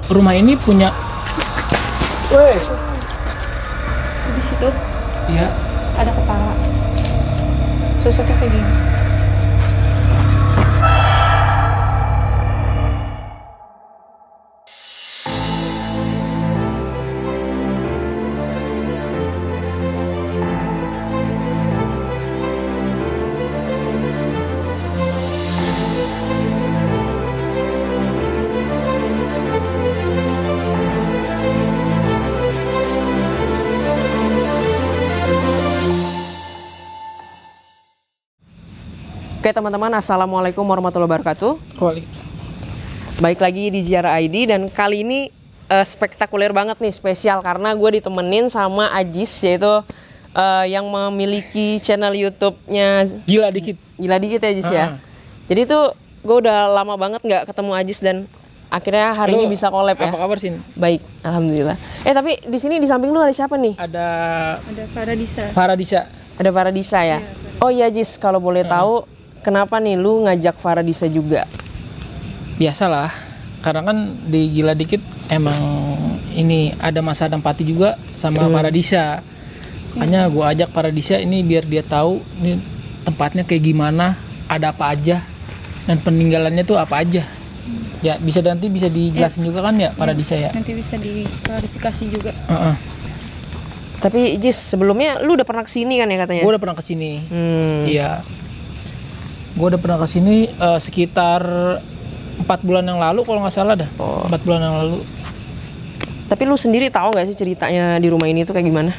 rumah ini punya. Weh. Di situ Iya. ada kepala. Sosoknya kayak gini. Oke teman-teman, assalamualaikum warahmatullahi wabarakatuh. Baik lagi di Ziarah ID dan kali ini spektakuler banget nih, spesial karena gue ditemenin sama Ajis, yaitu yang memiliki channel YouTube-nya Gila Dikit. Gila Dikit ya Ajis ya. Jadi tuh gue udah lama banget nggak ketemu Ajis dan akhirnya hari ini bisa collab ya. Apa kabar sih? Baik, alhamdulillah. Tapi di sini di samping lu ada siapa nih? Ada Paradisa. Faradisa. Ada Paradisa ya. Oh iya Ajis, kalau boleh tahu kenapa nih lu ngajak Faradisa juga? Biasalah, karena kan di Gila Dikit emang ini ada masa Pati juga sama Paradisa. Makanya gue ajak Paradisa ini biar dia tahu ini tempatnya kayak gimana, ada apa aja, dan peninggalannya tuh apa aja. Ya bisa nanti bisa dijelasin juga kan ya Paradisa ya. Nanti bisa diklarifikasi juga. Tapi Jis, sebelumnya lu udah pernah kesini kan ya katanya? Gue udah pernah kesini. Iya. Gue udah pernah kesini sekitar 4 bulan yang lalu kalau nggak salah dah. 4 bulan yang lalu. Tapi lu sendiri tahu nggak sih ceritanya di rumah ini tuh kayak gimana?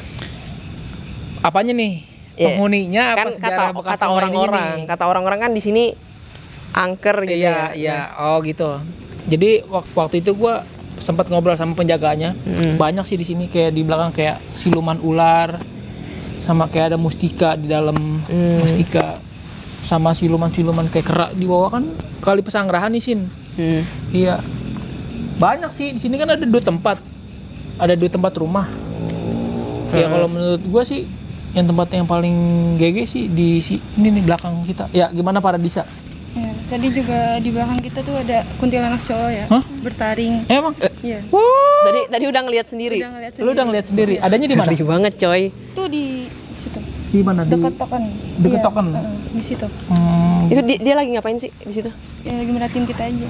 Apanya nih? Penghuninya Kan apa sejarah bekas kata rumah ini orang-orang, nih? kata orang-orang kan di sini angker gitu ya. Iya. Oh gitu. Jadi waktu itu gue sempat ngobrol sama penjaganya. Banyak sih di sini, kayak di belakang kayak siluman ular, sama kayak ada mustika di dalam mustika, sama siluman-siluman kayak kerak di bawah kan kali pesanggerahan nih Sin. Iya. Banyak sih di sini kan ada 2 tempat. Ada 2 tempat rumah. Ya kalau menurut gue sih yang tempat yang paling GG sih ini nih belakang kita. Ya gimana Paradisa? Ya, tadi juga di belakang kita tuh ada kuntilanak cowok ya. Hah? Bertaring. Emang? Iya. Tadi udah ngeliat sendiri. Udah ngeliat Lu udah ngeliat sendiri? Adanya di mana? Ngeri banget coy. Tuh di situ. Di mana? Dekat token. Dekat Iya, token? di situ. Itu dia lagi ngapain sih di situ? Ya, lagi merhatiin kita aja.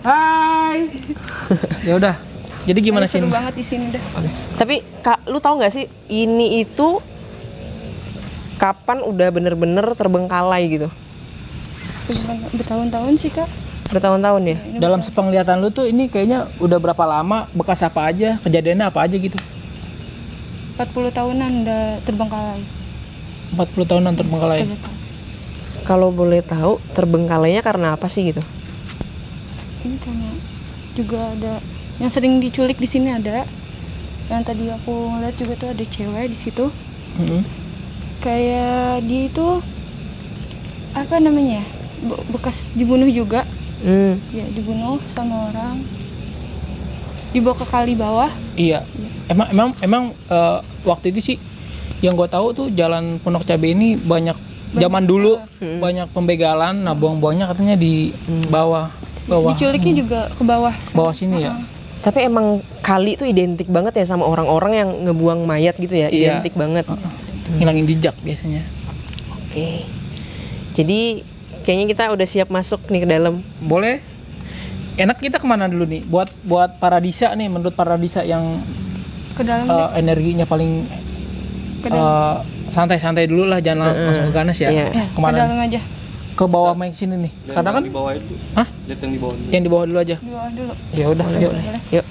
Hai. Ya udah. Jadi gimana sih? Seru banget di sini dah. Tapi Kak, lu tahu nggak sih ini itu kapan udah bener-bener terbengkalai gitu? Bertahun-tahun sih Kak. Bertahun-tahun ya? Dalam sepenglihatan lu tuh ini kayaknya udah berapa lama, bekas apa aja, kejadiannya apa aja gitu? 40 tahunan udah terbengkalai. 40 tahunan terbengkalai. Kalau boleh tahu terbengkalainya karena apa sih gitu? Ini karena juga ada yang sering diculik di sini ada. Yang tadi aku ngeliat juga tuh ada cewek di situ. Kayak dia itu apa namanya? Bekas dibunuh juga. Ya, dibunuh sama orang. Dibawa ke kali bawah. Iya. Emang waktu itu sih yang gue tahu tuh jalan Pondok Cabe ini banyak zaman dulu banyak pembegalan. Nah, buang-buangnya katanya di bawah. Diculiknya juga ke bawah. Bawah sini ya. Tapi emang kali itu identik banget ya sama orang-orang yang ngebuang mayat gitu ya, Iya. identik banget. Ngilangin jejak biasanya. Oke. Jadi kayaknya kita udah siap masuk nih ke dalam. Boleh. Enak kita kemana dulu nih? Buat Paradisa nih, menurut Paradisa yang Ke dalam deh. energinya paling Ke dalam. santai-santai dulu lah, jangan langsung masuk ke ganas ya. Iya. Ke Kemana? dalam aja. Ke bawah main sini nih. Karena kan di bawah itu. Hah? Lihat yang di bawah dulu. Yang di bawah dulu aja. Di bawah dulu. Ya udah, yuk. Yuk.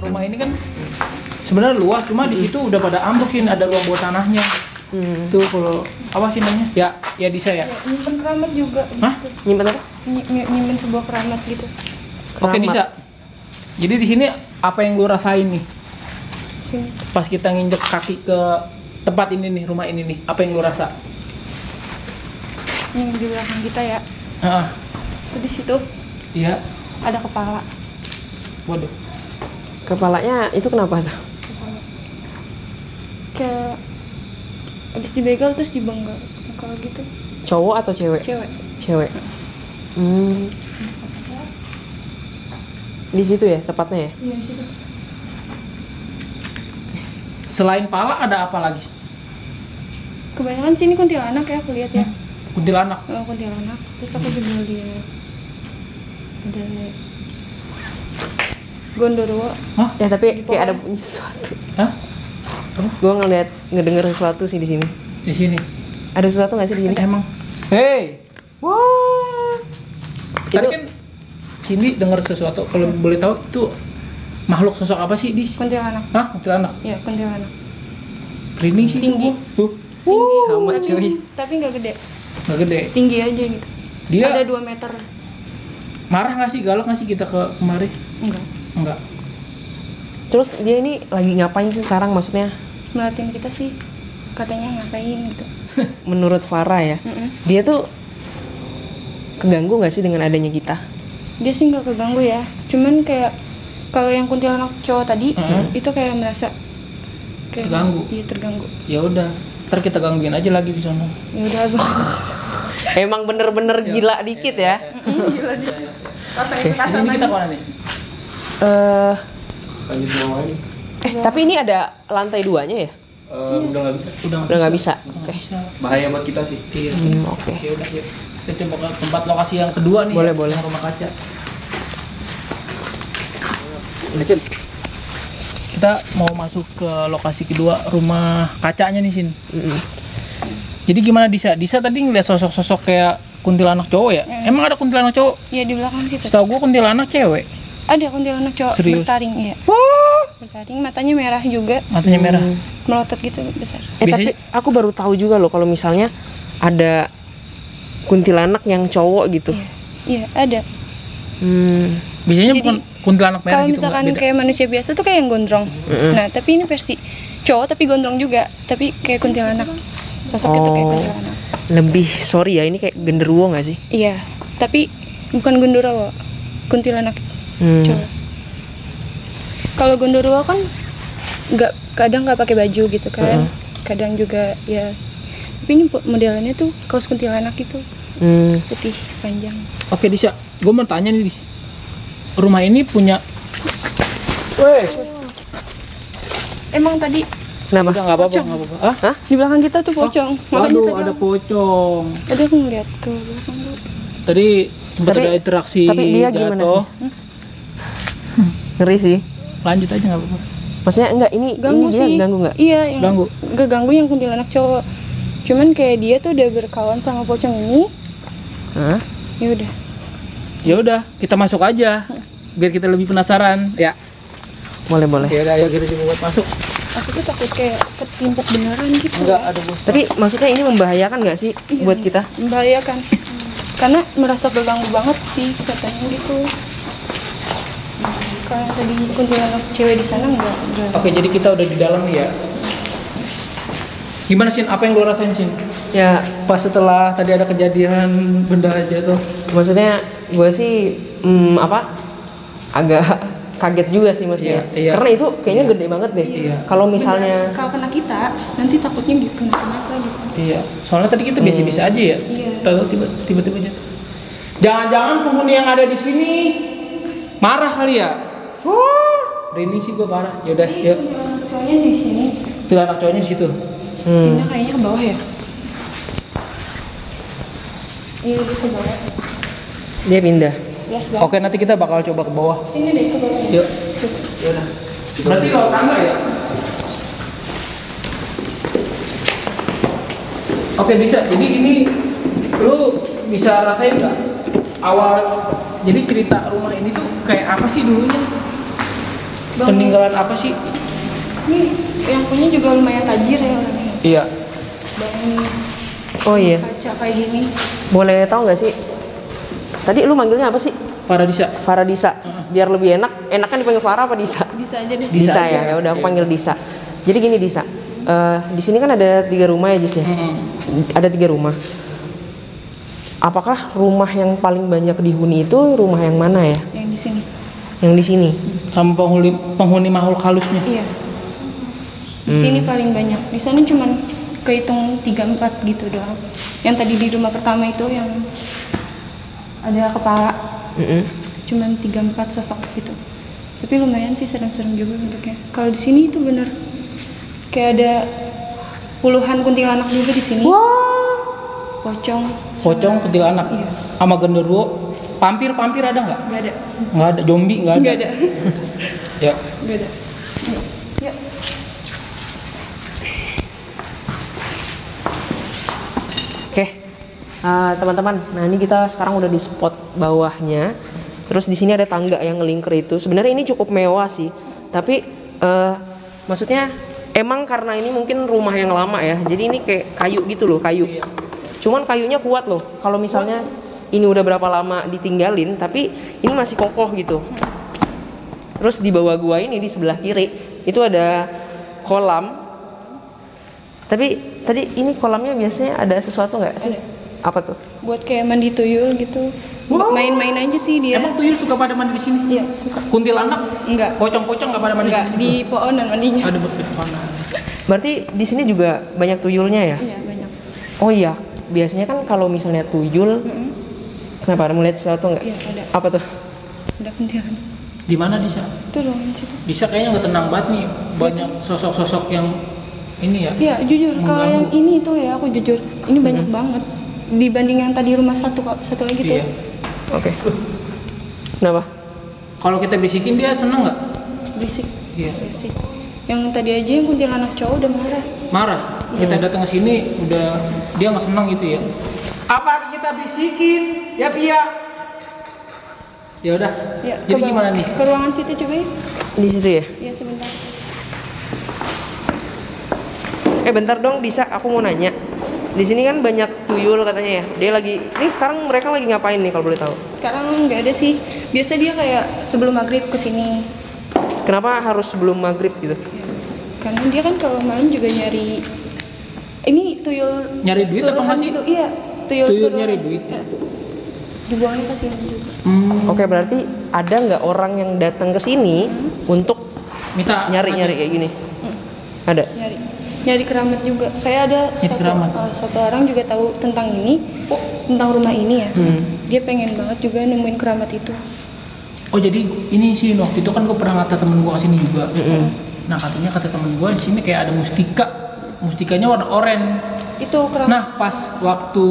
Rumah ini kan sebenarnya luas, cuma di situ udah pada ambruk sih, ada ruang buat tanahnya. Tuh kalau apa sih namanya? Ya di saya. Ya, nyimpen keramat juga. Hah? Nyimpen apa? Nyimpen sebuah keramat gitu. Oke, Keramat. bisa. Jadi di sini apa yang lu rasain nih? sini. Pas kita nginjek kaki ke tempat ini nih, rumah ini nih, apa yang lu rasa? Ini di belakang kita ya. Ah, Tuh di situ iya. ada kepala. Waduh. Kepalanya itu kenapa tuh? Kayak abis dibegal terus dibenggal kalau gitu. Cowok atau cewek? Cewek. Cewek. Di situ ya tepatnya ya? Iya di situ. Selain pala ada apa lagi? Kebanyakan sini kuntilanak ya aku lihat ya. Kuntilanak. Kuntilanak. Terus aku juga lihat ada gondorwo. Hah? Ya tapi kayak ada bunyi sesuatu. Hah? Gue ngedenger sesuatu sih di sini. Di sini. Ada sesuatu nggak sih di sini? Emang. Hey. Wah. Tadi Itu- kan Cindy dengar sesuatu. Kalau boleh tahu itu makhluk sosok apa sih, Dis? Kuntilanak. Hah? Kuntilanak. Iya kuntilanak. Merinding sih. Tinggi. Tuh. Tinggi. Sama, Tapi- cuy. Tapi nggak gede. Nggak gede. Tinggi aja gitu. Dia Ada 2 meter. marah nggak sih, galak nggak sih kita ke kemari? Enggak. Enggak. Terus dia ini lagi ngapain sih sekarang maksudnya? Melatihin kita sih. Katanya ngapain gitu. Menurut Farah ya, dia tuh keganggu nggak sih dengan adanya kita? Dia sih nggak keganggu ya. Cuman kayak kalau yang kuntilanak cowok tadi itu kayak merasa kayak Terganggu. Iya terganggu. Ya udah. Ntar kita gangguin aja lagi di sana. Ya udah abang. Emang bener-bener gila dikit ya? Ini kita kemana nih? Tapi ini ada lantai 2-nya ya? Udah nggak bisa. Udah Udah nggak bisa. Oke. Bahaya buat kita sih. Iya. Oke. Ya udah, yuk. Kita coba ke tempat lokasi yang kedua nih. Boleh, ya, boleh. yang rumah kaca. Kita mau masuk ke lokasi kedua, rumah kacanya nih, Sin. Jadi gimana Disa? Disa tadi ngeliat sosok-sosok kayak kuntilanak cowok ya? Emang ada kuntilanak cowok? Iya di belakang situ. Setahu gua kuntilanak cewek. Ada kuntilanak cowok Serius? bertaring iya. Wah, Bertaring matanya merah juga, matanya merah. melotot gitu besar. Tapi aku baru tahu juga loh kalau misalnya ada kuntilanak yang cowok gitu. Iya ada. Biasanya Jadi, bukan kuntilanak merah Kalau gitu, misalkan Mbak, beda. kayak manusia biasa tuh kayak yang gondrong. Nah tapi ini versi cowok tapi gondrong juga, tapi kayak kuntilanak. Sosoknya tuh kayak kuntilanak. Lebih sorry ya, ini kayak genderuwo nggak sih? Iya, tapi bukan gondorawo, kuntilanak cowok. Kalau gondorawo kan kadang nggak pakai baju gitu kan, kadang juga ya. Tapi ini modelannya tuh kaos kuntilanak itu putih panjang. Oke Disa, gue mau tanya nih Dis. Rumah ini punya... Weh, Emang tadi Kenapa? udah nggak apa-apa, nggak apa-apa. Ah? Hah? di belakang kita tuh pocong. Makanya Waduh, tadi ada pocong. tadi aku ngeliat ke belakang tuh. Tadi sempat Tapi- ada interaksi tapi dia gimana jatuh. Ngeri sih. Lanjut aja nggak apa-apa. Maksudnya enggak ini Ganggu dia sih. ganggu nggak? Iya, yang Ganggu. Gak ganggu yang kuntilanak cowok. Cuman kayak dia tuh udah berkawan sama pocong ini. Hah? Ya udah. Ya udah, kita masuk aja. Biar kita lebih penasaran. Ya. Boleh boleh. Ya udah, ayo kita coba buat masuk. Aku tuh takut kayak ketimpuk beneran gitu. Enggak ada bos. Tapi maksudnya ini membahayakan nggak sih buat kita? Membahayakan. Karena merasa keganggu banget sih katanya gitu. Kalau tadi kuntilanak cewek di sana enggak. Oke, jadi kita udah di dalam nih ya. Gimana Sin? Apa yang lo rasain Sin? Ya Pas setelah tadi ada kejadian benda jatuh. maksudnya gue sih agak kaget juga sih maksudnya. Iya, iya. Karena itu kayaknya gede banget deh. Iya. Kalau misalnya kalau kena kita nanti takutnya gitu kenapa gitu. Iya. Soalnya tadi kita biasa-biasa aja ya. Iya. Tahu tiba-tiba jatuh. Jangan-jangan penghuni yang ada di sini marah kali ya? Rinding sih gue parah. Yaudah, yuk. Kuntilanak cowoknya di sini. Itu anak cowoknya di situ. Pindah kayaknya ke bawah ya. Iya dia ke bawah. dia pindah. Jelas banget. Oke, nanti kita bakal coba ke bawah. Sini deh ke bawah. Yuk. Yaudah. Berarti lewat tangga ya? Oke, bisa. Jadi ini lu bisa rasain nggak awal? Jadi cerita rumah ini tuh kayak apa sih dulunya? Peninggalan apa sih? Ini yang punya juga lumayan tajir ya orangnya. Iya. Bangun Oh iya. kaca kayak gini. Boleh tahu nggak sih? Tadi lu manggilnya apa sih? Paradisa. Paradisa. Biar lebih enak. Enakan dipanggil Farah apa Disa? Bisa aja deh. Disa ya. Ya udah aku panggil Disa. Jadi gini Disa. Di sini kan ada 3 rumah ya Jis ya. Ada 3 rumah. Apakah rumah yang paling banyak dihuni itu rumah yang mana ya? Yang di sini. Yang di sini. Sama penghuni makhluk halusnya. Iya. Di sini paling banyak. Di sana cuman kehitung 3-4 gitu doang. Yang tadi di rumah pertama itu yang ada kepala. Cuman 3-4 sosok gitu. Tapi lumayan sih, serem-serem juga bentuknya. Kalau di sini itu bener kayak ada puluhan kuntilanak juga di sini. Pocong. Pocong, kuntilanak. Iya. Sama genderuwo. Pampir ada nggak? Nggak ada. Nggak ada. Zombie nggak ada. Nggak ada. Ya. Nggak ada. Ya. Oke, teman-teman. Nah ini kita sekarang udah di spot bawahnya. Terus di sini ada tangga yang ngelingkar itu. Sebenarnya ini cukup mewah sih. Tapi maksudnya emang karena ini mungkin rumah yang lama ya. Jadi ini kayak kayu gitu loh, kayu. Cuman kayunya kuat loh. Kalau misalnya ini udah berapa lama ditinggalin, tapi ini masih kokoh gitu. Terus di bawah gua ini di sebelah kiri itu ada kolam. Tapi tadi ini kolamnya biasanya ada sesuatu nggak sih? Ada. Apa tuh? Buat kayak mandi tuyul gitu. Main-main aja sih dia. Emang tuyul suka pada mandi di sini? Iya, suka. Kuntilanak? Enggak. Pocong-pocong nggak pada mandi Enggak, di sini? di pohonan mandinya. Ada pohonan. Berarti di sini juga banyak tuyulnya ya? Iya, banyak. Oh iya, biasanya kan kalau misalnya tuyul, kenapa ada melihat sesuatu nggak? Iya, ada. Apa tuh? Ada kuntilanak. Di mana Disa? Itu loh di situ. Disa kayaknya nggak tenang banget nih. Banyak sosok-sosok yang ini ya. Iya, jujur kalau yang Mengganggu. ini tuh ya aku jujur, ini banyak banget dibanding yang tadi rumah satu lagi tuh. Iya. Oke. Kenapa? Kalau kita bisikin dia seneng nggak? Berisik. Iya. Berisik. Yang tadi aja yang kuntilanak cowok udah marah. Marah. Kita datang ke sini udah dia nggak senang gitu ya. Apa kita bisikin? Ya Via. Ya udah. Ya, Jadi ke gimana bawah. nih? Ke ruangan situ coba ya. Di situ ya? Iya, sebentar. Bentar dong, bisa aku mau nanya. Di sini kan banyak tuyul katanya ya. Dia lagi, ini sekarang mereka lagi ngapain nih kalau boleh tahu? Sekarang nggak ada sih. Biasa dia kayak sebelum maghrib kesini. Kenapa harus sebelum maghrib gitu? Karena dia kan kalau malam juga nyari. Ini tuyul. Nyari duit apa suruhan masih? gitu. Iya, tuyul Tuyul suruhan. nyari duit. Ya. Dibuangnya ke sini juga. Oke, berarti ada nggak orang yang datang ke sini untuk Minta nyari-nyari kayak gini? Ada. Nyari keramat juga. Kayak ada keramat. satu orang juga tahu tentang ini, tentang rumah ini ya. Dia pengen banget juga nemuin keramat itu. Oh jadi ini sih waktu itu kan gue pernah kata temen gue kesini juga. Nah katanya kata temen gue di sini kayak ada mustika. Mustikanya warna oranye. Itu keramat. Nah pas waktu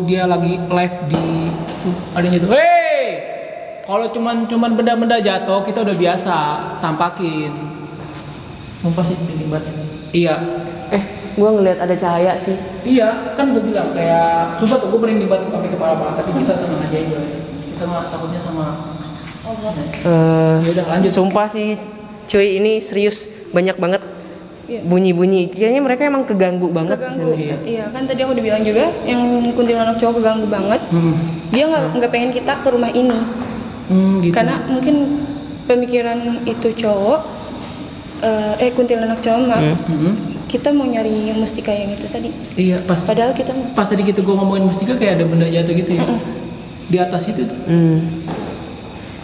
dia lagi live di adanya tuh, hey, kalau cuman benda-benda jatuh kita udah biasa tampakin. Sumpah sih ini banget. Iya. Gue ngelihat ada cahaya sih. Iya, kan gue bilang kayak sumpah tuh gue merinding banget sampai kepala banget, tapi kita tenang aja ya. Kita nggak takutnya sama. Ya udah lanjut. Sumpah sih, cuy ini serius banyak banget Iya. bunyi-bunyi. Kayaknya mereka emang keganggu banget. Keganggu. sih. Iya, kan tadi aku udah bilang juga yang kuntilanak cowok keganggu banget. Dia nggak pengen kita ke rumah ini. Gitu. Karena mungkin pemikiran itu cowok kuntilanak cowok mah. Kita mau nyari yang mustika yang itu tadi. Iya pas. Padahal kita Pas tadi gitu gue ngomongin mustika kayak ada benda jatuh gitu ya. Di atas itu tuh.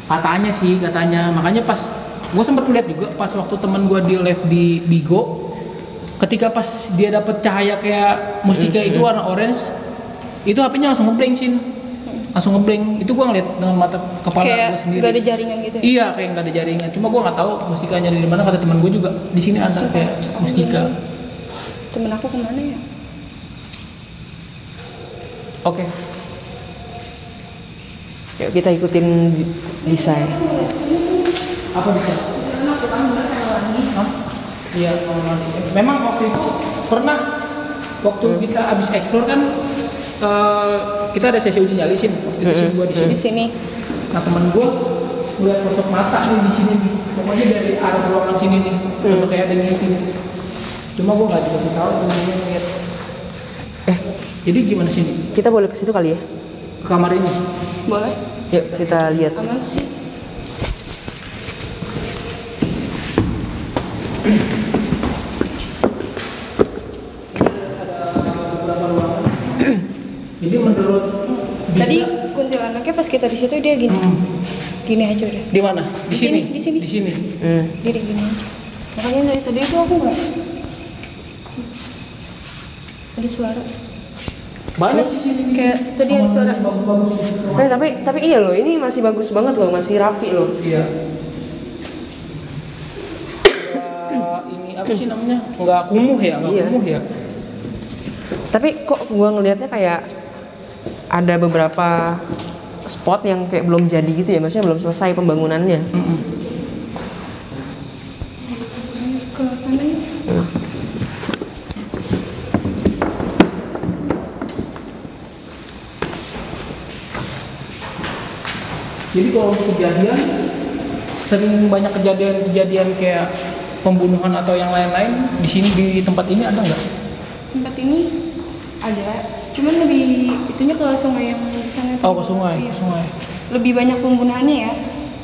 Katanya sih, makanya pas gue sempat lihat juga pas waktu teman gue di live di Bigo, ketika pas dia dapet cahaya kayak mustika itu warna orange, itu HP-nya langsung ngeblank sih, itu gue ngeliat dengan mata kepala kayak gue sendiri. gak ada jaringan gitu ya? Iya kayak nggak ada jaringan, cuma gue nggak tahu mustikanya di mana. Kata teman gue juga di sini ada kayak mustika. Temen aku kemana ya? Oke. Yuk kita ikutin Disa ya. Apa bisa? Hah? Iya, memang waktu itu pernah waktu kita abis explore kan kita ada sesi uji nyali Sin. Waktu itu gua di sini. Di sini. Nah teman gua ngeliat sosok mata nih di sini nih. Pokoknya dari arah ruangan sini nih. Sosok kayak ada ngintip. Cuma gua nggak dikasih tahu dia ngeliat. Jadi gimana sini? Kita boleh ke situ kali ya? ke kamar ini? Boleh. Yuk kita lihat. Aman sih. Jadi menurut Tadi kuntilanaknya pas kita di situ dia gini. Gini aja udah. di mana? Di sini. Di sini. Di sini. Dia gini aja. Makanya dari tadi itu aku nggak ada suara. Banyak sih sini. Kayak tadi ada suara. Tapi iya loh, ini masih bagus banget loh, masih rapi loh. Iya. Ini apa sih namanya? Nggak kumuh ya? Nggak Iya. kumuh ya? Tapi kok gua ngelihatnya kayak ada beberapa spot yang kayak belum jadi gitu ya, maksudnya belum selesai pembangunannya. Ke sana ya. Jadi kalau kejadian sering banyak kejadian kayak pembunuhan atau yang lain-lain di sini di tempat ini ada nggak? Tempat ini ada, cuman lebih itunya ke sungai yang di sana. Oh ke sungai, Iya. ke sungai. Lebih banyak pembunuhannya ya.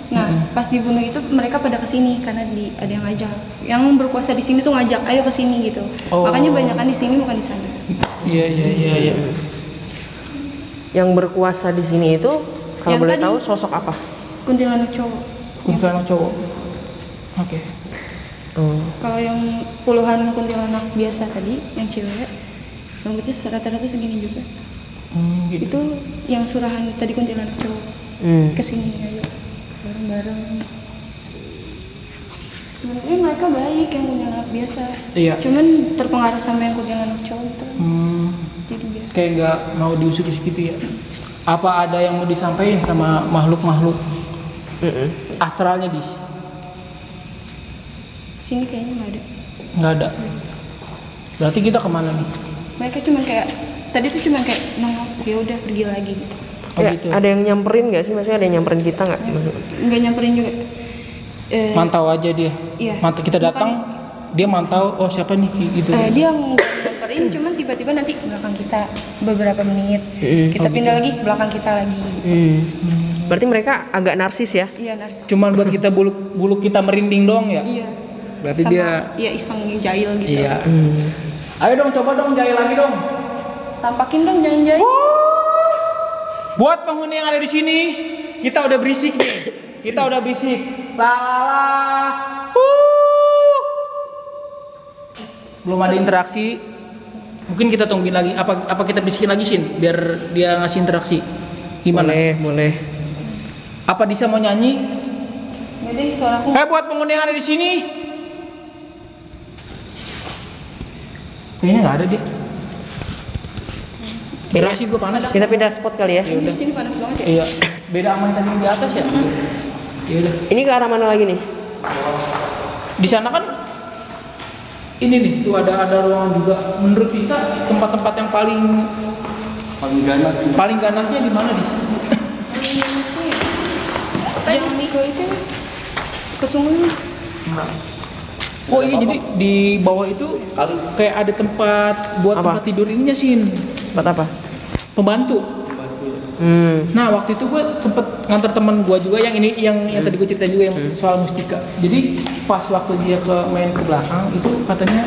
Nah, pas dibunuh itu mereka pada kesini karena ada yang ngajak. Yang berkuasa di sini tuh ngajak, ayo ke sini gitu. Oh. Makanya banyakan di sini bukan di sana. Iya. Yang berkuasa di sini itu kalau Yang boleh tadi. tahu sosok apa? Kuntilanak cowok. Kuntilanak cowok. Oke. Kalau yang puluhan kuntilanak biasa tadi, yang cewek, rambutnya rata-rata segini juga. Gitu. Itu yang surahan tadi kuntilanak cowok. Kesini ayo bareng-bareng. Sebenarnya mereka baik yang kuntilanak biasa. Iya. Cuman terpengaruh sama yang kuntilanak cowok itu. Jadi biasa. Kayak nggak mau diusir gitu ya? Apa ada yang mau disampaikan sama makhluk-makhluk astralnya di Sini kayaknya nggak ada. nggak ada? Berarti kita kemana nih? Mereka cuman kayak tadi tuh cuman kayak nongol, ya udah pergi lagi gitu. Oh Ya, gitu. ada yang nyamperin nggak sih? Maksudnya ada yang nyamperin kita nggak? Nggak nyamperin juga. Mantau aja dia. Iya. Mantau kita datang, dia mantau. Oh siapa nih gitu. Dia nggak nyamperin, cuman tiba-tiba nanti belakang kita beberapa menit. Kita pindah lagi belakang kita lagi. Berarti mereka agak narsis ya? Iya narsis. Cuman buat kita bulu kita merinding dong ya. Iya. Berarti Sama, dia. iya iseng jahil gitu. Iya. Ayo dong coba dong jahil lagi dong. Tampakin dong jangan jahil. Buat penghuni yang ada di sini, kita udah berisik nih. Kita udah berisik. Belum ada interaksi. Mungkin kita tungguin lagi. Apa kita bisikin lagi Shin biar dia ngasih interaksi. Gimana? Boleh. Apa Disa mau nyanyi? Jadi suaraku. Buat penghuni yang ada di sini. Kayaknya nggak ada deh. Kira sih gue panas. Kita pindah spot kali ya? Di sini panas banget ya. Iya. Beda sama yang tadi yang di atas ya. Ya udah. Ini ke arah mana lagi nih? Di sana kan ini nih tuh ada ruangan juga. Menurut kita tempat-tempat yang paling ganasnya di mana di? Tadi sih ke itu ke sungai. Oh iya jadi di bawah itu kayak ada tempat buat Apa? tempat tidur ininya Sin. Buat apa? Pembantu. Nah waktu itu gue sempet nganter temen gue juga yang ini yang tadi gue ceritain juga yang soal mustika. Jadi pas waktu dia main ke belakang itu katanya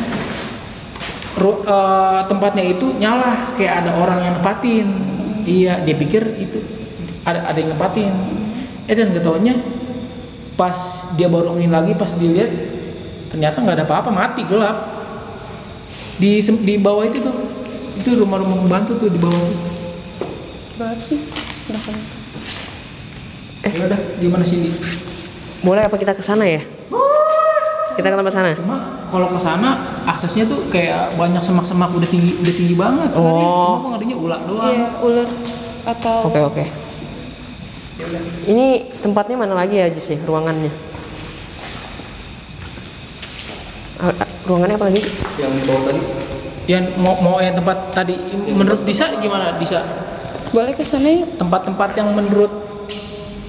tempatnya itu nyala kayak ada orang yang nempatin. Iya dia pikir itu ada yang nempatin. Dan ketaunya pas dia baru ngin lagi pas dilihat ternyata nggak ada apa-apa, mati gelap di bawah itu tuh. Itu rumah-rumah pembantu tuh di bawah tuh. Gelap sih. Belakang. Ya udah, gimana sih? Boleh apa kita ke sana ya? Kita ke tempat sana. Cuma kalau ke sana aksesnya tuh kayak banyak semak-semak udah tinggi banget. Oh. Cuma ngerinya ular doang. Iya, ular atau Oke. Ini tempatnya mana lagi ya sih ruangannya? Ruangannya apa lagi? Yang di bawah tadi. Yang mau yang tempat tadi menurut Disa gimana Disa? boleh ke sana yuk. Tempat-tempat yang menurut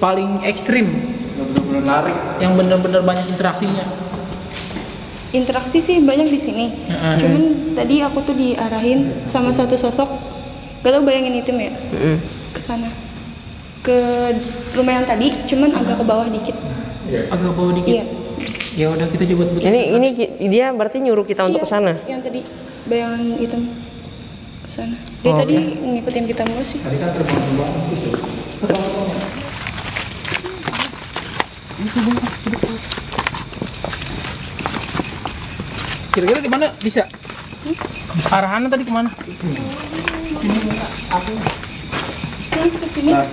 paling ekstrim, Yang benar-benar narik. yang bener-bener banyak interaksinya. Interaksi sih banyak di sini. Cuman tadi aku tuh diarahin sama satu sosok. Gak tau bayangin hitam ya. ke sana, ke rumah yang tadi, cuman agak ke bawah dikit. Agak bawah dikit. Iya. Ya udah kita coba buat. Ini dia berarti nyuruh kita untuk Iya, ke sana. Yang tadi bayangan hitam ke sana. Dia Oh, tadi oke. ngikutin kita mulu sih. Tadi kan terbang-terbang gitu. Kira-kira di mana bisa? Arahannya tadi kemana? Ke sini. Nah,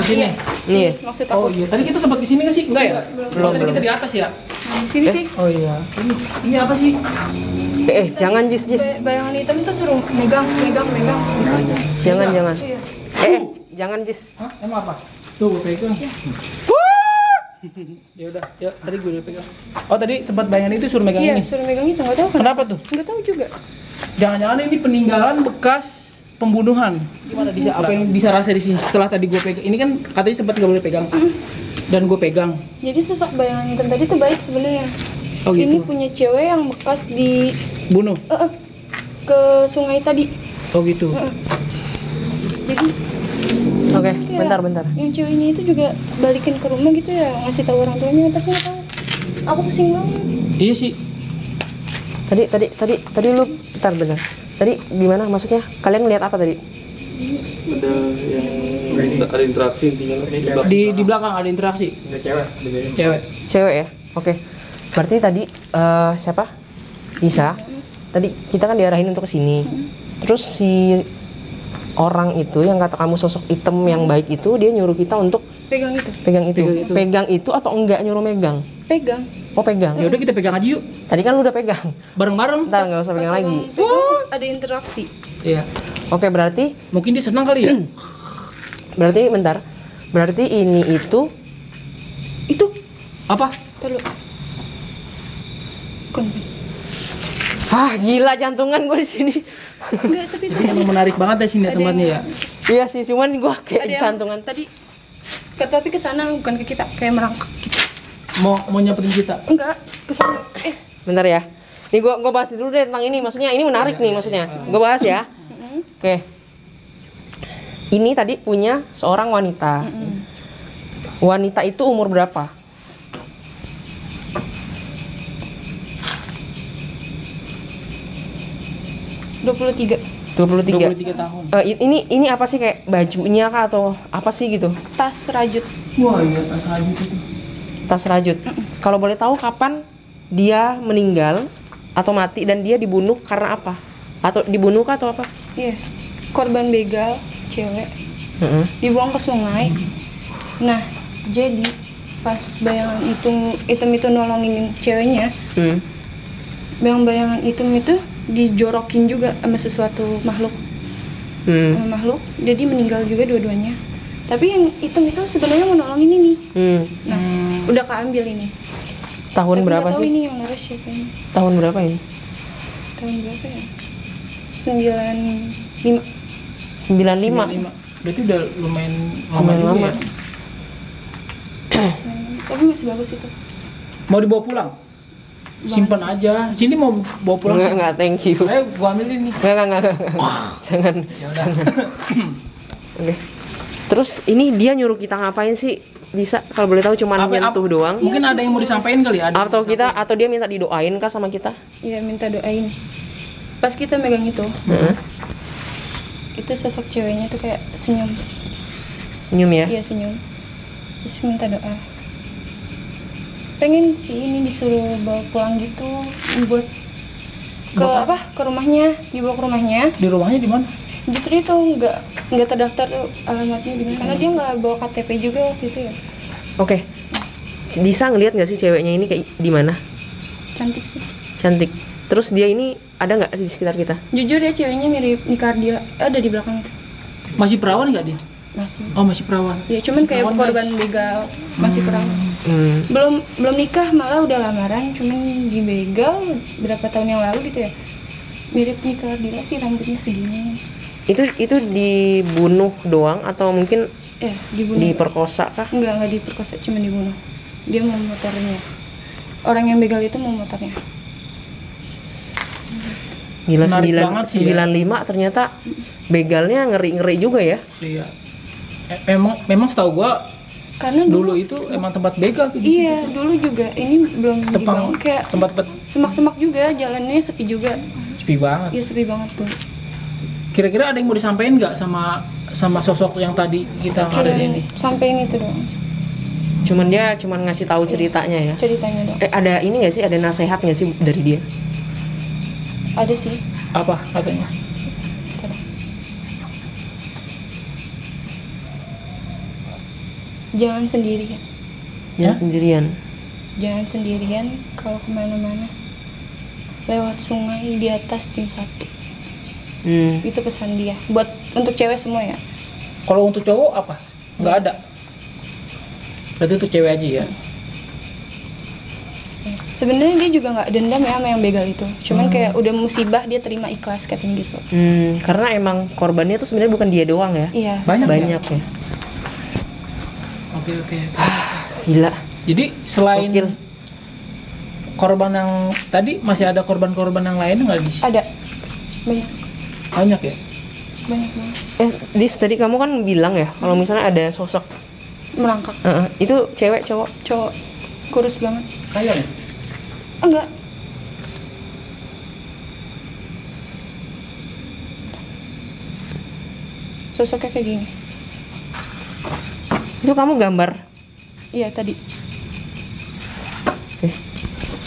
Ke sini. Nih. Maksud Oh aku. iya, tadi kita sempat di sini nggak sih? Enggak ya? Belum, Tadi kita di atas ya? Nah, di sini sih. Oh iya. Ini apa sih? Jangan Jis. Bayangan hitam tuh suruh megang. Jangan. Iya. Jangan Jis. Hah? Emang apa? Tuh gue pegang. Ya udah, ya tadi gue udah pegang. Oh tadi tempat bayangan itu suruh megang Iya, ini. suruh megang itu, nggak tahu Kenapa tuh? Nggak tahu juga. Jangan-jangan ini peninggalan bekas pembunuhan. Gimana bisa apa yang bisa rasa di sini setelah tadi gue pegang? Ini kan katanya sempat nggak boleh pegang. Dan gue pegang. Jadi sosok bayangan hitam tadi tuh baik sebenarnya. Oh gitu. Ini punya cewek yang bekas di Bunuh. ke sungai tadi. Oh gitu. Jadi Oke, ya, bentar. yang ceweknya itu juga balikin ke rumah gitu ya, ngasih tahu orang tuanya, tapi nggak tahu. Aku pusing banget. Iya sih. Tadi lu bentar. Tadi gimana maksudnya? Kalian ngeliat apa tadi? Ada yang ada interaksi intinya lah. Di belakang ada interaksi. Ada cewek. Cewek. Cewek ya? Oke. Berarti tadi siapa? Nisa. Tadi kita kan diarahin untuk ke sini. Terus si orang itu yang kata kamu sosok hitam yang baik itu dia nyuruh kita untuk Pegang itu. Pegang itu atau enggak nyuruh megang? Pegang. Oh, pegang. Ya udah kita pegang aja yuk. Tadi kan lu udah pegang. Bareng-bareng. Ntar nggak usah pegang Pas lagi. abang pegang, ada interaksi. Iya. Oke, berarti Mungkin dia senang kali ya. bentar. Berarti ini itu Itu Apa? perlu. Konten. gila jantungan gue di sini. Enggak, tapi Tapi emang menarik banget ya sini Ada tempatnya ya. yang- Iya sih, cuman gue ada kayak yang jantungan. tadi tapi ke sana bukan ke kita, kayak merangkak gitu. Mau nyapetin kita. Enggak, ke sana. Bentar ya. Nih gue bahas dulu deh tentang ini. Maksudnya ini menarik nih maksudnya. Gue bahas ya. Oke. Ini tadi punya seorang wanita. Wanita itu umur berapa? 23. 23. 23 tahun. Ini apa sih kayak bajunya kah atau apa sih gitu? Tas rajut. Wah, iya tas rajut itu. Tas rajut. Kalau boleh tahu kapan dia meninggal atau mati dan dia dibunuh karena apa? Atau dibunuh kah atau apa? Iya. Korban begal cewek dibuang ke sungai. Nah, jadi pas bayangan hitam itu nolongin ceweknya, bayangan hitam itu dijorokin juga sama sesuatu makhluk. Sama makhluk, jadi meninggal juga dua-duanya. Tapi yang hitam itu sebenarnya mau nolongin ini. Nah, udah keambil ini. Tahun Tapi berapa nggak tahu sih? ini yang naruh siapa ini. Tahun berapa ini? Tahun berapa ya? 95. 95. Berarti udah lumayan Lumayan juga lama. ya. Tapi masih bagus itu. Mau dibawa pulang? Simpan aja. Sini mau bawa pulang. Enggak, thank you. Ayo gua ambilin nih. Enggak. Jangan. Oke. Terus ini dia nyuruh kita ngapain sih? Bisa kalau boleh tahu cuman nyentuh doang. Mungkin ada yang mau disampaikan kali ya. Ada. Atau dia minta didoain kah sama kita? Iya, minta doain. Pas kita megang itu, itu sosok ceweknya tuh kayak senyum. Senyum ya? Iya, senyum. Terus minta doa. Pengen sih ini disuruh bawa pulang gitu, buat ke rumahnya, dibawa ke rumahnya. Di rumahnya di mana? Justru itu nggak terdaftar tuh alamatnya di mana, karena dia nggak bawa KTP juga waktu itu ya. Oke. Bisa ngelihat nggak sih ceweknya ini kayak di mana? Cantik sih. Cantik. Terus dia ini ada nggak di sekitar kita? Jujur ya, ceweknya mirip Nikardia, ada di belakang itu. Masih perawan nggak dia? Masih. Oh, masih perawan. Ya cuman kayak korban begal, masih perawan. Belum nikah, malah udah lamaran, cuman dibegal berapa tahun yang lalu gitu ya. Mirip Nikardia sih, rambutnya segini. Itu dibunuh doang atau mungkin Dibunuh. diperkosa kah? Enggak diperkosa, cuma dibunuh. Dia mau motornya. Orang yang begal itu mau motornya. Gila, Menarik banget sih ya. 95 ternyata begalnya ngeri-ngeri juga ya. Iya. memang setahu gua Karena dulu itu emang tempat begal tuh. Iya, dulu juga ini belum dibangun, kayak tempat semak-semak juga, jalannya sepi juga. sepi banget. Iya, sepi banget tuh. Kira-kira ada yang mau disampaikan nggak sama sosok yang tadi kita ada ini? Sampai itu doang. Cuman dia ngasih tahu ceritanya ya. Ceritanya doang. Ada ini nggak sih, ada nasihat nggak sih dari dia? Ada sih. Apa katanya? Jangan sendirian. Jangan sendirian. Jangan sendirian kalau kemana-mana. Lewat sungai di atas tim 1. Itu pesan dia. Buat untuk cewek semua ya. Kalau untuk cowok apa? Nggak ada. Berarti untuk cewek aja ya. Sebenarnya dia juga nggak dendam ya sama yang begal itu. Cuman kayak udah musibah dia terima ikhlas katanya gitu. Karena emang korbannya tuh sebenarnya bukan dia doang ya. Iya. Banyak ya. Oke. Gila. Jadi selain korban yang tadi masih ada korban-korban yang lain nggak sih? Ada. Banyak ya? Banyak banget. Dis, tadi kamu kan bilang ya kalau misalnya ada sosok Merangkak. itu cewek cowok. Cowok kurus banget. Kayak ya? Enggak. Sosoknya kayak gini. Itu kamu gambar. Iya tadi.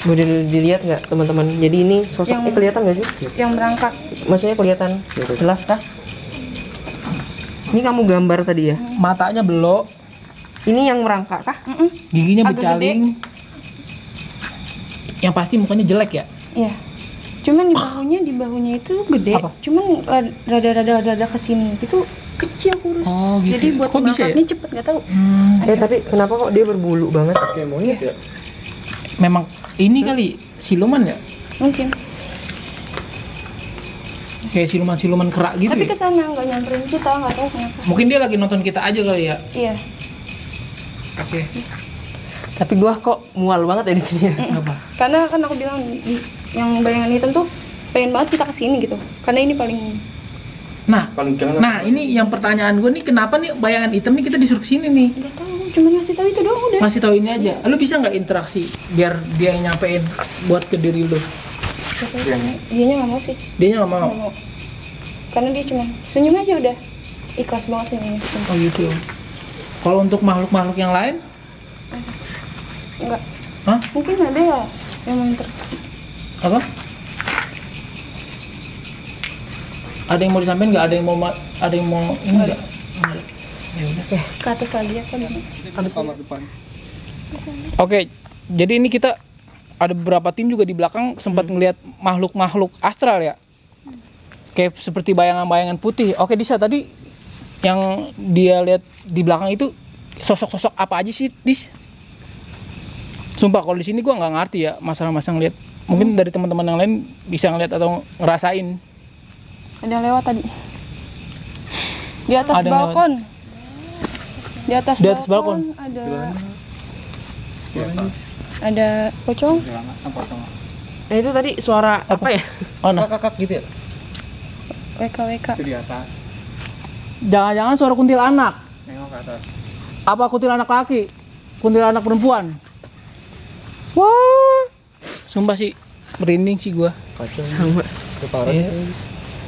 Boleh dilihat nggak teman-teman? Jadi ini sosoknya kelihatan nggak sih? Yang merangkak. Maksudnya kelihatan jelas kah? Ini kamu gambar tadi ya? Matanya belok, Ini yang merangkak kah? giginya Agak bercaling. Yang pasti mukanya jelek ya? Iya. Cuman di bahunya itu gede. Apa? Cuman rada kesini itu kecil kurus. Oh, gitu. Jadi buat Kok bisa merangkaknya cepet nggak tahu. Tapi kenapa kok dia berbulu banget? Kayak monyet ya. Memang ini kali siluman ya? Mungkin. Kayak siluman kerak gitu Tapi ya? kesana nggak nyamperin kita, nggak tahu kenapa. Mungkin dia lagi nonton kita aja kali ya? Iya. Oke. Tapi gua kok mual banget ya di sini. Apa? Karena kan aku bilang yang bayangan hitam tuh pengen banget kita kesini gitu. Karena ini paling. Nah ini yang pertanyaan gue nih, kenapa nih bayangan hitam nih kita disuruh kesini nih? Nggak tahu. Cuma ngasih tahu itu doang udah. Masih tahu ini aja. Lu bisa nggak interaksi biar dia yang nyampein buat ke diri lu? Dianya nggak mau sih. Dia nggak mau. Nggak mau. Karena dia cuma senyum aja udah. Ikhlas banget senyumnya. Oh gitu. Kalau untuk makhluk-makhluk yang lain? Enggak. Hah? Mungkin ada ya yang mau interaksi. Apa? Ada yang mau disampaikan nggak? Ada yang mau ini nggak? Ya udah. Ke atas lagi ya kan. Depan. Oke, jadi ini kita ada beberapa tim juga di belakang sempat ngelihat makhluk-makhluk astral ya. Kayak seperti bayangan-bayangan putih. Oke, Disa tadi yang dia lihat di belakang itu sosok-sosok apa aja sih, Dis? Sumpah kalau di sini gua nggak ngerti ya masalah-masalah ngeliat. Mungkin dari teman-teman yang lain bisa ngeliat atau ngerasain. Ada yang lewat tadi. Di atas Ada yang balkon. Di atas balkon. Ada pocong. Nah itu tadi suara apa ya? Oh, nah. Kakak gitu ya. WKWK. Itu di atas. Jangan-jangan suara kuntilanak. Nengok ke atas. Apa kuntilanak laki? Kuntilanak perempuan? Wah, sumpah sih merinding sih gua. Sama. Iya.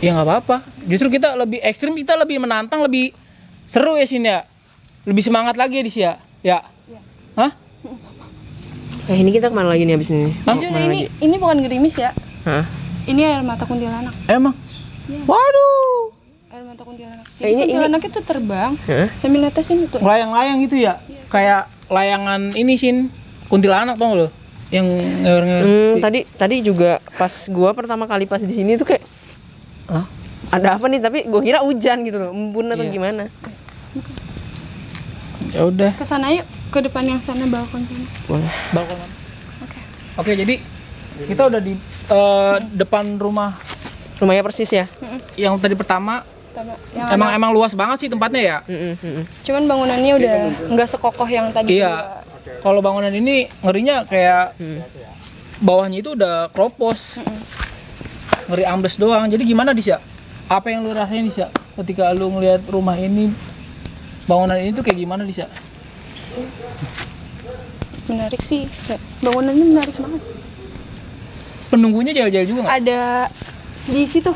Ya nggak apa-apa. Justru kita lebih ekstrim, kita lebih menantang, lebih seru ya sini ya. Lebih semangat lagi ya di sini ya. Ya. Hah? Ini kita kemana lagi nih abis ini? Hah? Ini bukan gerimis ya. Hah? Ini air mata kuntilanak. Emang? Waduh. Air mata kuntilanak. ini- Kuntilanak itu terbang Hah? sambil netesin itu. Layang-layang gitu ya? Kayak layangan ini Sin. Kuntilanak tau lo? Yang ngewer-ngewer. Tadi juga pas gua pertama kali pas di sini tuh kayak ada apa nih, tapi gua kira hujan gitu loh, embun atau Iya. gimana. Ya udah. Ke sana yuk, ke depan yang sana balkon sana. Boleh. Balkon. Oke, jadi kita udah di depan rumah Rumahnya persis ya. yang tadi pertama. Yang Emang luas banget sih tempatnya ya. cuman bangunannya udah nggak sekokoh yang tadi. Iya. Kalau bangunan ini ngerinya kayak bawahnya itu udah kropos. Ngeri ambles doang. Jadi gimana Dis ya? Apa yang lu rasain Dis ya ketika lu ngelihat rumah ini bangunan ini tuh kayak gimana Lisa? Menarik sih, bangunannya menarik banget. Penunggunya jahil-jahil juga nggak? Ada di situ.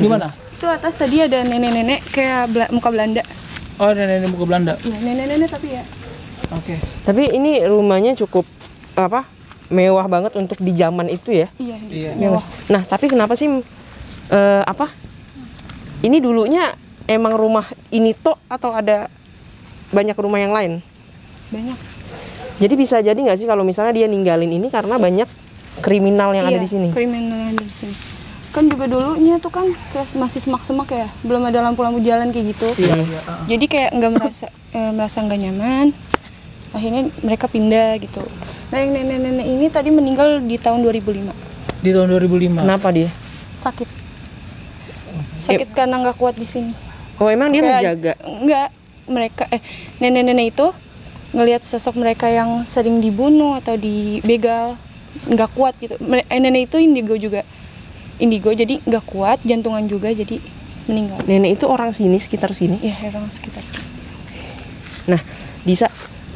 Di mana? Itu atas tadi ada nenek-nenek kayak muka Belanda. Oh, nenek muka Belanda. Iya, nenek-nenek tapi ya. Oke. Tapi ini rumahnya cukup apa? Mewah banget untuk di zaman itu ya. Iya. Iya. Mewah. Nah, tapi kenapa sih apa? Ini dulunya emang rumah ini tok atau ada banyak rumah yang lain? Banyak. Jadi bisa jadi nggak sih kalau misalnya dia ninggalin ini karena banyak kriminal yang ada di sini? Kriminal yang ada di sini. Kan juga dulunya tuh kan kayak masih semak-semak ya, belum ada lampu-lampu jalan kayak gitu. Iya. Jadi kayak nggak merasa nggak nyaman. Akhirnya mereka pindah gitu. Nah yang nenek-nenek ini tadi meninggal di tahun 2005. Di tahun 2005. Kenapa dia? Sakit karena nggak kuat di sini. Oh, emang dia Kayak- menjaga? Enggak, mereka nenek-nenek itu ngelihat sosok mereka yang sering dibunuh atau dibegal, nggak kuat gitu. Nenek itu indigo jadi nggak kuat, jantungan juga jadi meninggal. Nenek itu orang sini, sekitar sini. Ya orang sekitar sini. Nah, Disa,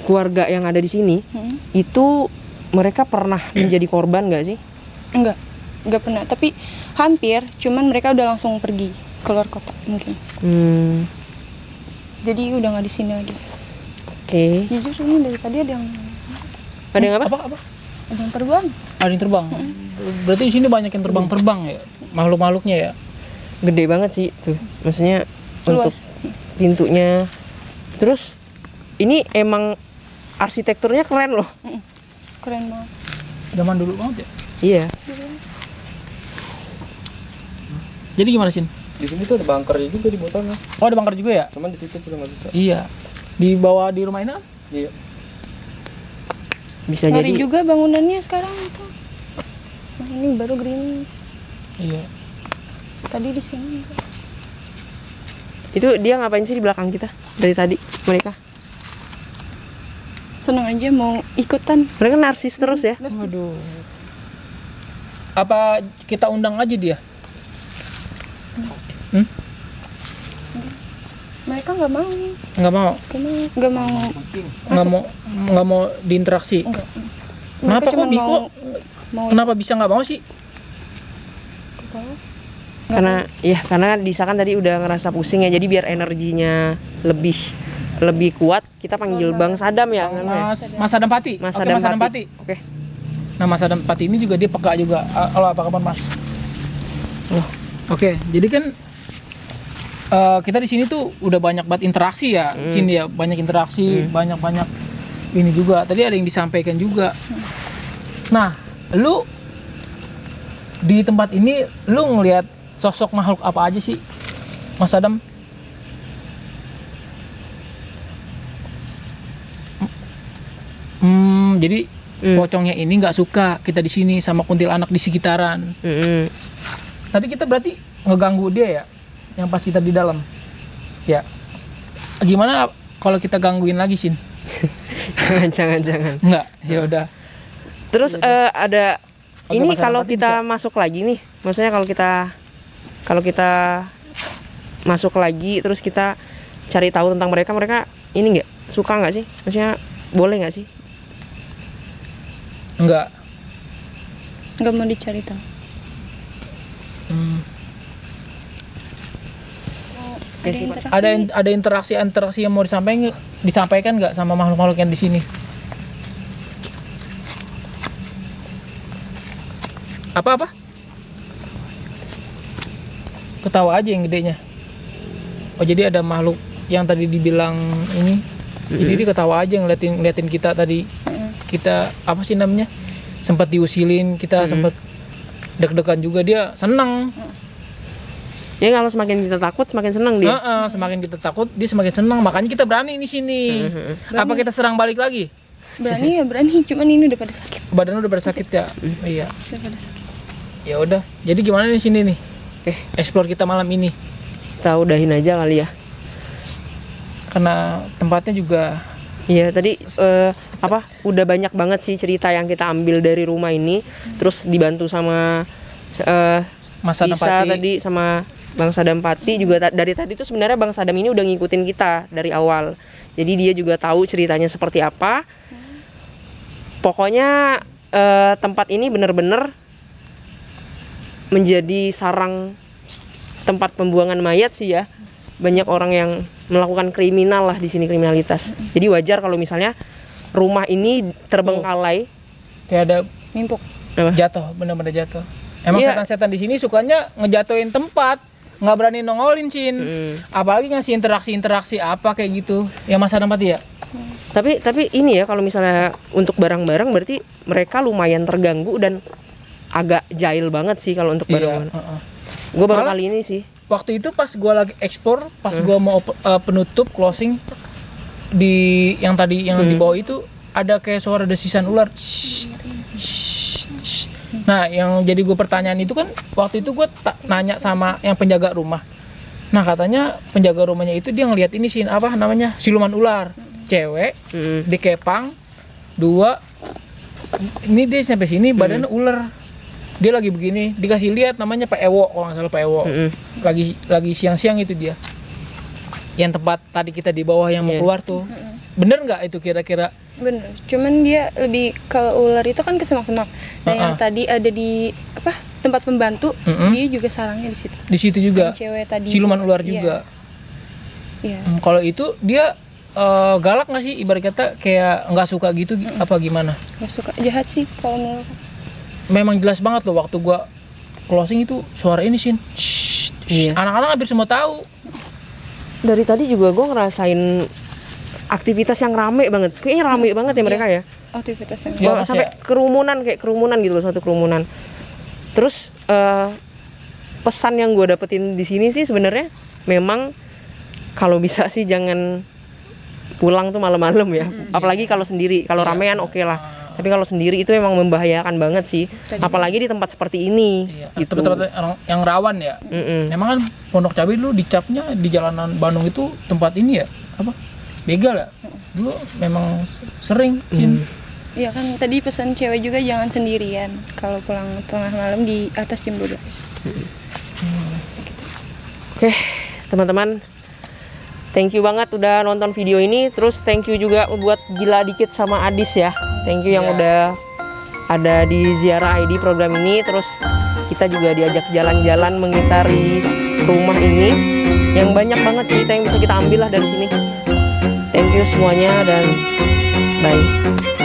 keluarga yang ada di sini itu mereka pernah menjadi korban nggak sih? Enggak pernah, tapi hampir, cuman mereka udah langsung pergi keluar kota mungkin. Jadi udah nggak di sini lagi. Oke. Jujur ini dari tadi ada yang Ada yang apa? Apa? ada yang terbang. Ada yang terbang. Berarti di sini banyak yang terbang-terbang ya, makhluk-makhluknya ya. Gede banget sih tuh. Maksudnya untuk Luas. pintunya. Terus ini emang arsitekturnya keren loh. Keren banget. Zaman dulu banget ya. Iya. Jadi gimana Sin? Di sini tuh ada bunker juga di bawah. Oh, ada bunker juga ya? Cuman ditutup udah nggak bisa. Iya. Di bawah di rumah ini kan? Iya. Bisa Ngeri jadi juga bangunannya sekarang itu. Nah, ini baru green. Iya. Tadi di sini. itu dia ngapain sih di belakang kita dari tadi mereka? Seneng aja mau ikutan. Mereka narsis terus ya. Waduh. Apa kita undang aja dia? Mereka nggak mau. Nggak mau. Nggak mau. Nggak mau diinteraksi. Enggak. Kenapa Mereka kok cuma Biko? mau Kenapa bisa nggak mau sih? Karena Disa kan tadi udah ngerasa pusing ya, jadi biar energinya lebih kuat kita panggil Bang Sadam ya. Mas Adam Pati. Mas Oke, Sadam Mas Adam Pati. Pati. Oke. Nah, Mas Adam Pati ini juga dia peka juga. Halo, apa kabar Mas? Loh. Oke, jadi kan kita di sini tuh udah banyak banget interaksi ya, Cin ya, banyak interaksi, banyak ini juga. Tadi ada yang disampaikan juga. Nah, lu di tempat ini lu ngelihat sosok makhluk apa aja sih, Mas Adam? Jadi pocongnya ini nggak suka kita di sini sama kuntilanak di sekitaran. Tadi kita berarti ngeganggu dia ya, yang pas kita di dalam. Ya, gimana kalau kita gangguin lagi Sin? Jangan. Enggak, ya udah. Terus ada Oke, ini Mas Sadam kalau Pati kita masuk lagi nih, maksudnya kalau kita masuk lagi terus kita cari tahu tentang mereka ini nggak suka nggak sih? Maksudnya boleh nggak sih? Enggak. nggak mau dicari tahu. Ada interaksi yang mau disampaikan nggak sama makhluk-makhluk yang di sini? Apa? Ketawa aja yang gedenya. Oh, jadi ada makhluk yang tadi dibilang ini. Jadi dia ketawa aja ngeliatin kita tadi. Kita apa sih namanya? Sempat diusilin, kita sempat deg-degan juga, dia senang. Ya kalau semakin kita takut semakin senang dia. Semakin kita takut dia semakin senang, makanya kita berani di sini. Apa kita serang balik lagi? Berani, cuman ini udah pada sakit. Badan udah pada sakit ya. Iya. Udah pada sakit. Ya udah. Jadi gimana di sini nih? Explore kita malam ini. Kita udahin aja kali ya. Karena tempatnya juga. Iya tadi udah banyak banget sih cerita yang kita ambil dari rumah ini. Terus dibantu sama Mas Adam Disa Pati. tadi sama Bang Sadam Pati juga dari tadi tuh sebenarnya Bang Sadam ini udah ngikutin kita dari awal. Jadi dia juga tahu ceritanya seperti apa. Pokoknya tempat ini benar-benar menjadi sarang tempat pembuangan mayat sih ya. Banyak orang yang melakukan kriminal lah di sini, kriminalitas. Jadi wajar kalau misalnya rumah ini terbengkalai. Kayak ada Nimpuk. jatuh, bener-bener jatuh. Emang Iya. setan-setan di sini sukanya ngejatuhin tempat, nggak berani nongolin Cin. Apalagi ngasih interaksi apa kayak gitu. Yang masa tempat ya. Tapi ini ya, kalau misalnya untuk barang-barang berarti mereka lumayan terganggu dan agak jahil banget sih kalau untuk barang-barang. Gue baru Malah, kali ini sih. Waktu itu pas gue lagi ekspor, pas gue mau penutup closing di yang tadi yang di bawah itu ada kayak suara desisan ular. Nah, yang jadi gue pertanyaan itu kan waktu itu gue nanya sama yang penjaga rumah. Nah, katanya penjaga rumahnya itu dia ngelihat ini sih apa namanya siluman ular, cewek, dikepang, 2, ini dia sampai sini badannya ular. Dia lagi begini, dikasih lihat namanya Pak Ewo, kalau nggak salah Pak Ewo. Lagi siang-siang itu dia. Yang tempat tadi kita di bawah yang mau keluar tuh. Bener nggak itu kira-kira? Bener, cuman dia lebih kalau ular itu kan ke semak-semak. Nah yang tadi ada di apa tempat pembantu, dia juga sarangnya di situ. Di situ juga. Yang cewek tadi. Siluman ular juga. Iya. Kalau itu dia galak nggak sih? Ibarat kata kayak nggak suka gitu apa gimana? Nggak suka, jahat sih kalau menurut aku. Memang jelas banget loh waktu gua closing itu suara ini sih. Anak-anak hampir semua tahu. Dari tadi juga gue ngerasain aktivitas yang rame banget. Kayaknya rame banget ya mereka ya. Aktivitas yang Ya, Mas, Sampai kerumunan gitu loh, satu kerumunan. Terus pesan yang gue dapetin di sini sih sebenarnya memang kalau bisa sih jangan pulang tuh malam-malam ya. Apalagi kalau sendiri. Kalau ramean oke lah. Tapi kalau sendiri itu memang membahayakan banget sih. Apalagi di tempat seperti ini. Gitu. Tempat-tempat yang rawan ya. Emang kan Pondok Cabai dulu dicapnya di jalanan Bandung itu tempat ini ya apa? Begal ya. Dulu memang sering. Iya kan tadi pesan cewek juga jangan sendirian kalau pulang tengah malam di atas jam 12. Oke, teman-teman. Thank you banget udah nonton video ini. Terus thank you juga buat Gila Dikit sama Adis ya. Thank you yang udah ada di Ziarah ID program ini. Terus kita juga diajak jalan-jalan mengitari rumah ini. Yang banyak banget cerita yang bisa kita ambil lah dari sini. Thank you semuanya dan bye.